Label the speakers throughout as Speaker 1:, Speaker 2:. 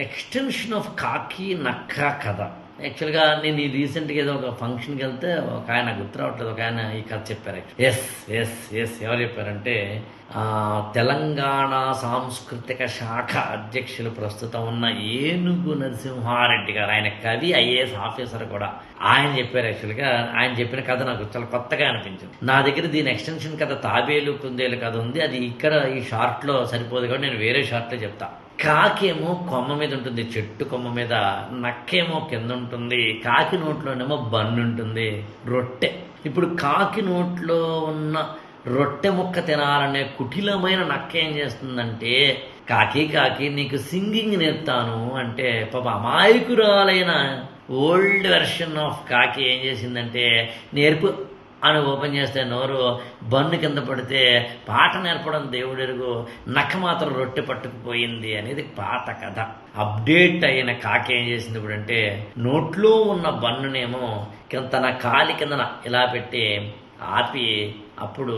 Speaker 1: Extension of కాకి నక్క కథ. యాక్చువల్గా నేను ఈ రీసెంట్గా ఏదో ఒక ఫంక్షన్కి వెళ్తే ఒక ఆయన గుర్తు రావట్లేదు, ఒక ఆయన ఈ కథ చెప్పారు. ఎస్ ఎస్ ఎస్ ఎవరు చెప్పారంటే తెలంగాణ సాంస్కృతిక శాఖ అధ్యక్షులు ప్రస్తుతం ఉన్న ఏనుగు నరసింహారెడ్డి గారు. ఆయన కవి, ఐఏఎస్ ఆఫీసర్ కూడా. ఆయన చెప్పారు. యాక్చువల్గా ఆయన చెప్పిన కథ నాకు చాలా కొత్తగా అనిపించింది. నా దగ్గర దీని ఎక్స్టెన్షన్ కథ తాబేలు కుందేలు కథ ఉంది. అది ఇక్కడ ఈ షార్ట్లో సరిపోదు కాబట్టి నేను వేరే షార్ట్లో చెప్తా. కాకేమో కొమ్మ మీద ఉంటుంది, చెట్టు కొమ్మ మీద. నక్కేమో కింద ఉంటుంది. కాకి నోట్లోనేమో బన్ను ఉంటుంది, రొట్టె. ఇప్పుడు కాకి నోట్లో ఉన్న రొట్టె ముక్క తినాలనే కుటిలమైన నక్క ఏం చేస్తుందంటే, కాకి కాకి నీకు సింగింగ్ నేర్పుతాను అంటే, పాప అమాయకురాలైన ఓల్డ్ వెర్షన్ ఆఫ్ కాకి ఏం చేసిందంటే, నేర్పు అని ఓపెన్ చేస్తే నోరు బన్ను కింద పడితే పాట నేర్పడం దేవుడెరుగు, నక్క మాత్రం రొట్టె పట్టుకుపోయింది అనేది పాత కథ. అప్డేట్ అయిన కాకి ఏం చేసింది ఇప్పుడు అంటే, నోట్లో ఉన్న బన్నునేమో తన కాలి కిందన ఇలా పెట్టి ఆపి, అప్పుడు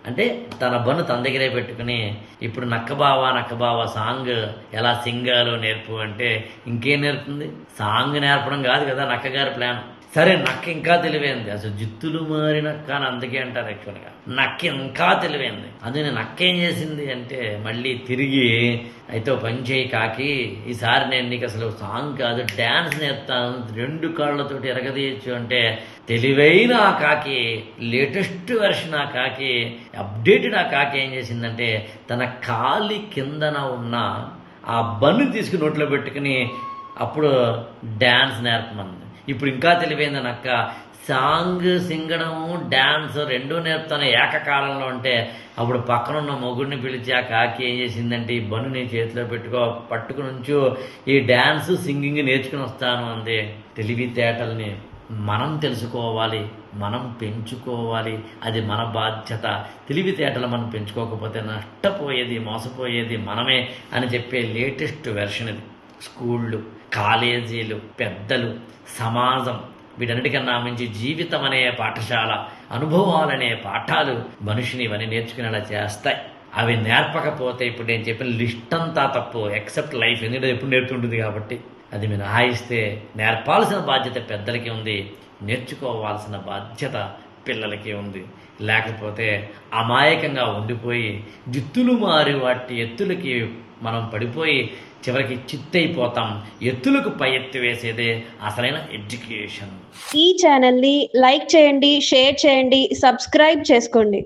Speaker 1: అంటే తన బన్ను తన దగ్గరే పెట్టుకుని, ఇప్పుడు నక్కబావ సాంగ్ ఎలా సింగాలో నేర్పు అంటే, ఇంకేం నేర్పుతుంది? సాంగ్ నేర్పడం కాదు కదా నక్కగారి ప్లాన్. సరే, నక్క ఇంకా తెలివైంది. అసలు జిత్తులు మారి నక్క అని అందుకే అంటారు. యాక్చువల్గా నక్క ఇంకా తెలివైంది. అందుకని నక్క ఏం చేసింది అంటే, మళ్ళీ తిరిగి అయితే పని చేయి కాకి, ఈసారి నేను నీకు అసలు సాంగ్ కాదు డ్యాన్స్ నేర్పుతాను, 2 కాళ్ళతోటి ఎరగదీయచ్చు అంటే, తెలివైన ఆ కాకి, లేటెస్ట్ వెర్షన్ ఆ కాకి, అప్డేటెడ్ ఆ కాకి ఏం చేసిందంటే, తన కాలి కిందన ఉన్న ఆ బన్ను తీసుకుని నోట్లో పెట్టుకుని అప్పుడు డ్యాన్స్ నేర్పమంది. ఇప్పుడు ఇంకా తెలివైంది నక్క, సాంగ్ సింగడము డ్యాన్స్ 2 నేర్పుతాను ఏకకాలంలో అంటే, అప్పుడు పక్కనున్న మొగుడిని పిలిచి ఆ కాకి ఏం చేసిందంటే, ఈ బన్ను నీ చేతిలో పట్టుకుని ఉంచు, ఈ డ్యాన్స్ సింగింగ్ నేర్చుకుని వస్తాను అంది. తెలివితేటల్ని మనం తెలుసుకోవాలి, మనం పెంచుకోవాలి, అది మన బాధ్యత. తెలివితేటలు మనం పెంచుకోకపోతే నష్టపోయేది, మోసపోయేది మనమే అని చెప్పే లేటెస్ట్ వెర్షన్ ఇది. స్కూళ్ళు, కాలేజీలు, పెద్దలు, సమాజం, వీటన్నిటికన్నా మించి జీవితం అనే పాఠశాల, అనుభవాలనే పాఠాలు మనిషిని ఇవన్నీ నేర్చుకునేలా చేస్తాయి. అవి నేర్పకపోతే ఇప్పుడు నేను చెప్పిన లిస్ట్ అంతా తప్పు, ఎక్సెప్ట్ లైఫ్. ఎందుకంటే ఎప్పుడు నేర్చుంటుంది కాబట్టి. అది మినహాయిస్తే నేర్పాల్సిన బాధ్యత పెద్దలకి ఉంది, నేర్చుకోవాల్సిన బాధ్యత పిల్లలకి ఉంది. లేకపోతే అమాయకంగా ఉండిపోయి జిత్తులు మారి వాటి ఎత్తులకి మనం పడిపోయి చివరికి చిత్తైపోతాం. ఎత్తులకు పై ఎత్తు వేసేదే అసలైన ఎడ్యుకేషన్.
Speaker 2: ఈ ఛానల్ని లైక్ చేయండి, షేర్ చేయండి, సబ్స్క్రైబ్ చేసుకోండి.